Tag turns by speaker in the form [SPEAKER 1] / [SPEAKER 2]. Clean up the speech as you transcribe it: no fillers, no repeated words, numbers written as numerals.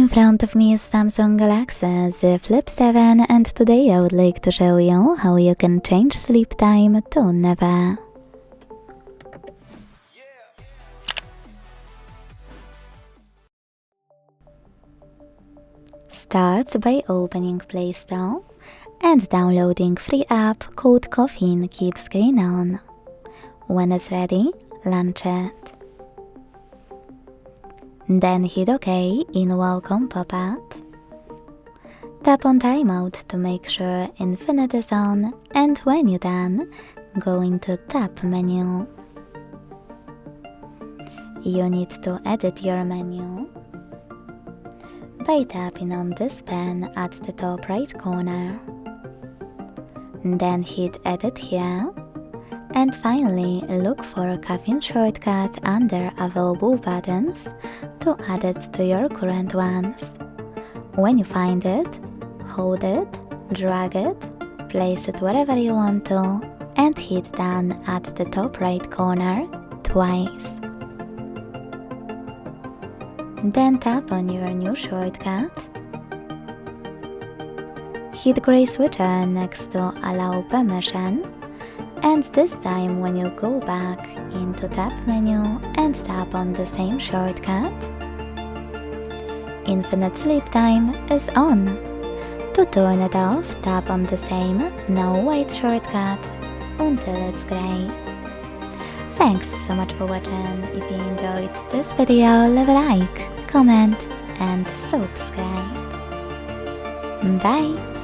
[SPEAKER 1] In front of me is Samsung Galaxy Z Flip 7 and today I would like to show you how you can change sleep time to never. Start by opening Play Store and downloading free app called Caffeine. Keep screen on. When it's ready, launch it. Then hit OK in welcome pop-up. Tap on Timeout to make sure Infinite is on, and when you're done, go into Tab menu. You need to edit your menu by tapping on this pen at the top right corner. Then hit Edit here. And finally, look for a Caffeine shortcut under Available buttons to add it to your current ones. When you find it, hold it, drag it, place it wherever you want to, and hit Done at the top right corner twice. Then tap on your new shortcut. Hit gray switcher next to Allow Permission. And this time when you go back into Tab menu and tap on the same shortcut, Infinite Sleep Time is on. To turn it off, tap on the same No Wait shortcut until it's gray. Thanks so much for watching. If you enjoyed this video, leave a like, comment and subscribe. Bye!